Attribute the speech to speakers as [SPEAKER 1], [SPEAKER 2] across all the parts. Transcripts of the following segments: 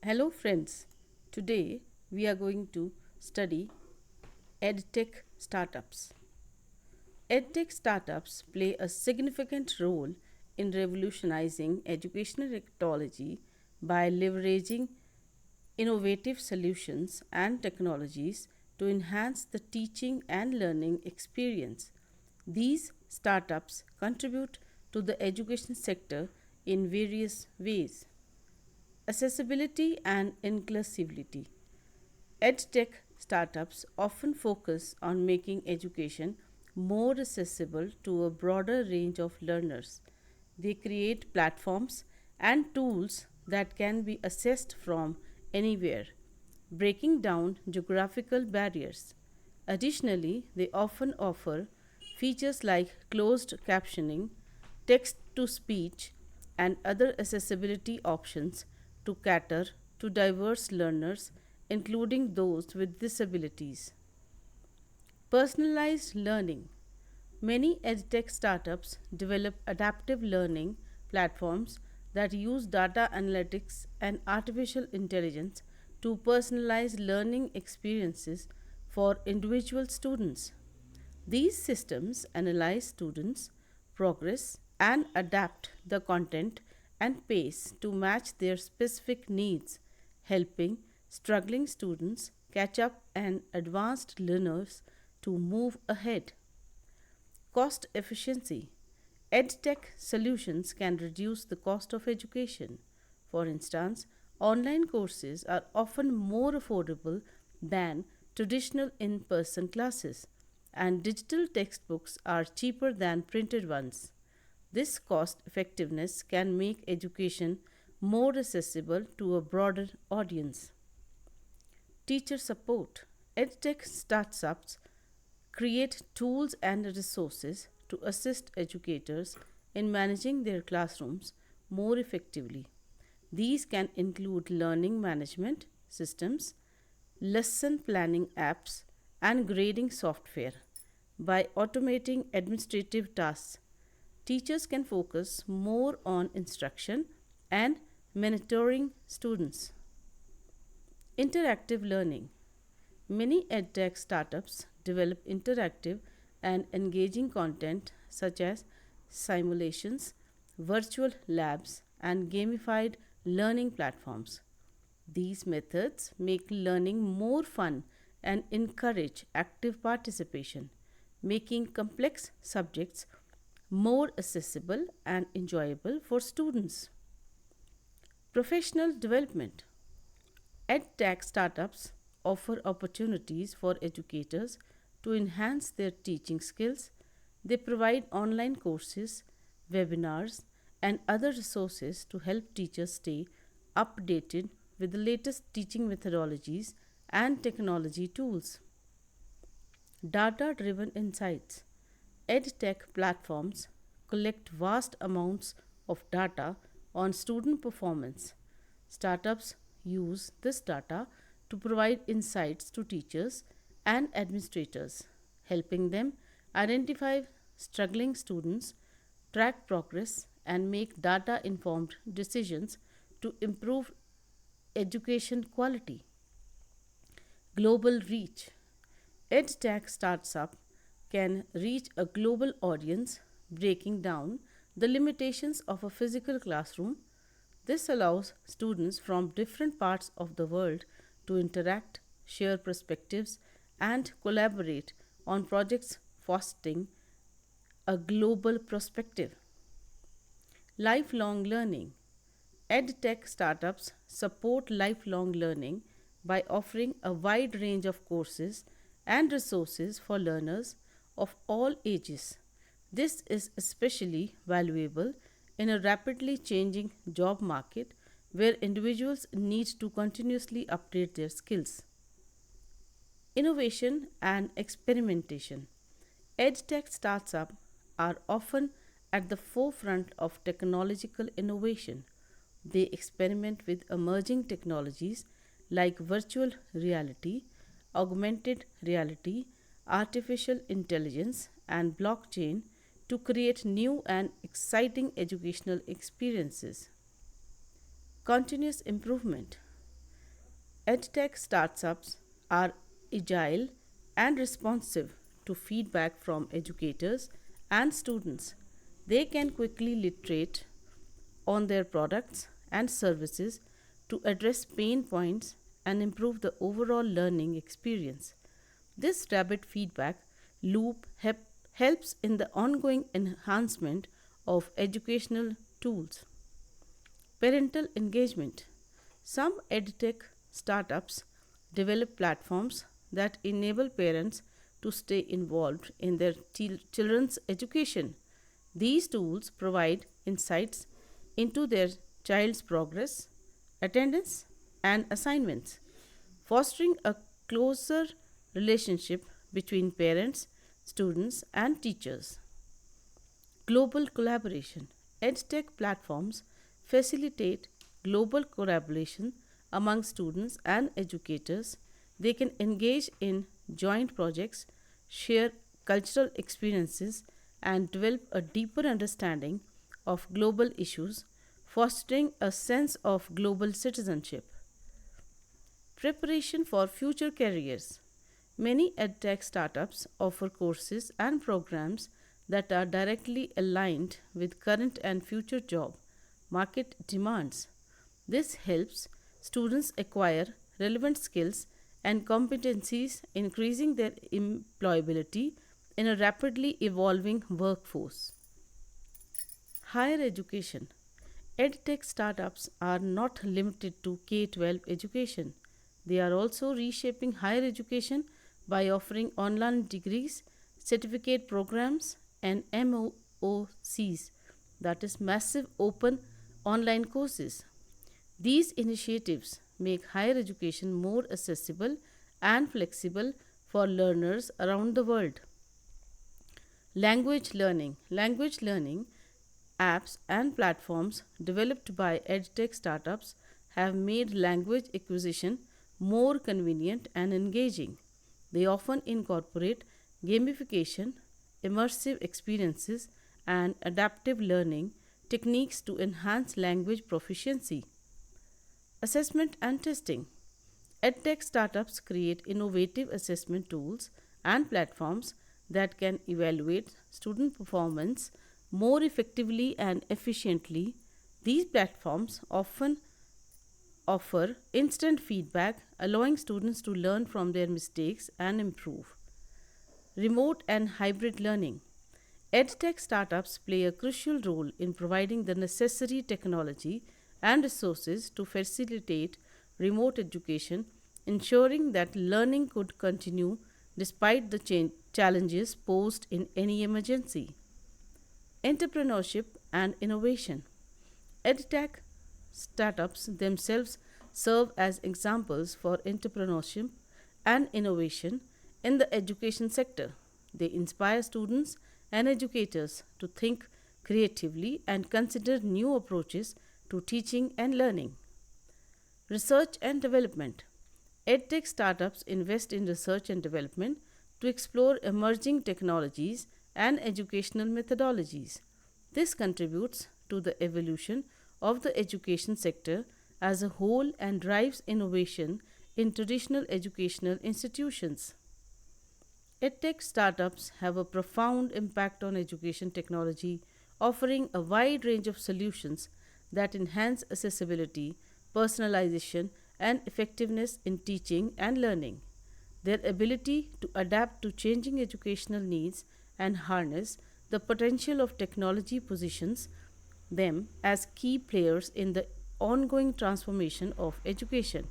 [SPEAKER 1] Hello, friends. Today we are going to study EdTech startups. EdTech startups play a significant role in revolutionizing educational technology by leveraging innovative solutions and technologies to enhance the teaching and learning experience. These startups contribute to the education sector in various ways. Accessibility and inclusivity. EdTech startups often focus on making education more accessible to a broader range of learners. They create platforms and tools that can be accessed from anywhere, breaking down geographical barriers. Additionally, they often offer features like closed captioning, text to speech, and other accessibility options to cater to diverse learners, including those with disabilities. Personalized learning. Many edtech startups develop adaptive learning platforms that use data analytics and artificial intelligence to personalize learning experiences for individual students. These systems analyze students' progress and adapt the content and pace to match their specific needs, helping struggling students catch up and advanced learners to move ahead. Cost efficiency. EdTech solutions can reduce the cost of education. For instance, online courses are often more affordable than traditional in person classes, and digital textbooks are cheaper than printed ones. This cost effectiveness can make education more accessible to a broader audience. Teacher support. EdTech startups create tools and resources to assist educators in managing their classrooms more effectively. These can include learning management systems, lesson planning apps, and grading software. By automating administrative tasks, teachers can focus more on instruction and mentoring students. Interactive learning. Many edtech startups develop interactive and engaging content such as simulations, virtual labs, and gamified learning platforms. These methods make learning more fun and encourage active participation, making complex subjects more accessible and enjoyable for students. Professional development. EdTech startups offer opportunities for educators to enhance their teaching skills. They provide online courses, webinars, and other resources to help teachers stay updated with the latest teaching methodologies and technology tools. Data driven insights. EdTech platforms collect vast amounts of data on student performance. Startups use this data to provide insights to teachers and administrators, helping them identify struggling students, track progress, and make data informed decisions to improve education quality. Global reach. EdTech startup can reach a global audience, breaking down the limitations of a physical classroom. This allows students from different parts of the world to interact, share perspectives, and collaborate on projects fostering a global perspective. Lifelong learning. EdTech startups support lifelong learning by offering a wide range of courses and resources for learners of all ages. This is especially valuable in a rapidly changing job market where individuals need to continuously update their skills. Innovation and experimentation. EdTech startups are often at the forefront of technological innovation. They experiment with emerging technologies like virtual reality, augmented reality, artificial intelligence, and blockchain to create new and exciting educational experiences. Continuous improvement. EdTech startups are agile and responsive to feedback from educators and students. They can quickly iterate on their products and services to address pain points and improve the overall learning experience. This rapid feedback loop helps in the ongoing enhancement of educational tools. Parental engagement. Some edtech startups develop platforms that enable parents to stay involved in their children's education. These tools provide insights into their child's progress, attendance, and assignments, fostering a closer relationship between parents, students, and teachers. Global collaboration. EdTech platforms facilitate global collaboration among students and educators. They can engage in joint projects, share cultural experiences, and develop a deeper understanding of global issues, fostering a sense of global citizenship. Preparation for future careers. Many edtech startups offer courses and programs that are directly aligned with current and future job market demands. This helps students acquire relevant skills and competencies, increasing their employability in a rapidly evolving workforce. Higher education. EdTech startups are not limited to K 12 education. They are also reshaping higher education by offering online degrees, certificate programs, and MOOCs, that is, massive open online courses. These initiatives make higher education more accessible and flexible for learners around the world. Language learning. Language learning apps and platforms developed by edtech startups have made language acquisition more convenient and engaging. They often incorporate gamification, immersive experiences, and adaptive learning techniques to enhance language proficiency. Assessment and testing. EdTech startups create innovative assessment tools and platforms that can evaluate student performance more effectively and efficiently. These platforms often offer instant feedback, allowing students to learn from their mistakes and improve. Remote and hybrid learning. EdTech startups play a crucial role in providing the necessary technology and resources to facilitate remote education, ensuring that learning could continue despite the challenges posed in any emergency. Entrepreneurship and innovation. EdTech startups themselves serve as examples for entrepreneurship and innovation in the education sector. They inspire students and educators to think creatively and consider new approaches to teaching and learning. Research and development. EdTech startups invest in research and development to explore emerging technologies and educational methodologies. This contributes to the evolution of the education sector as a whole and drives innovation in traditional educational institutions. EdTech startups have a profound impact on education technology, offering a wide range of solutions that enhance accessibility, personalization, and effectiveness in teaching and learning. Their ability to adapt to changing educational needs and harness the potential of technology positions them as key players in the ongoing transformation of education.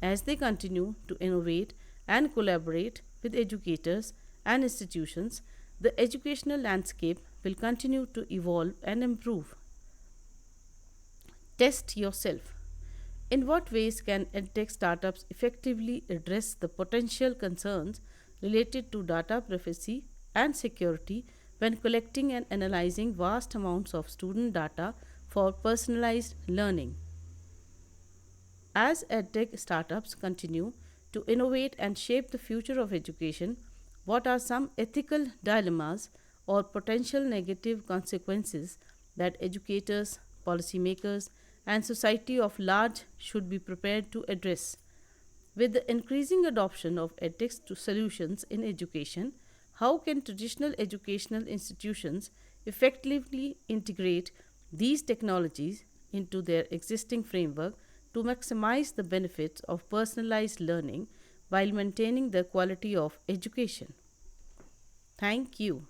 [SPEAKER 1] As they continue to innovate and collaborate with educators and institutions, the educational landscape will continue to evolve and improve. Test yourself. In what ways can edtech startups effectively address the potential concerns related to data privacy and security when collecting and analyzing vast amounts of student data for personalized learning? As edtech startups continue to innovate and shape the future of education, what are some ethical dilemmas or potential negative consequences that educators, policymakers, and society of large should be prepared to address? With the increasing adoption of ethics to solutions in education, how can traditional educational institutions effectively integrate these technologies into their existing framework to maximize the benefits of personalized learning while maintaining the quality of education? Thank you.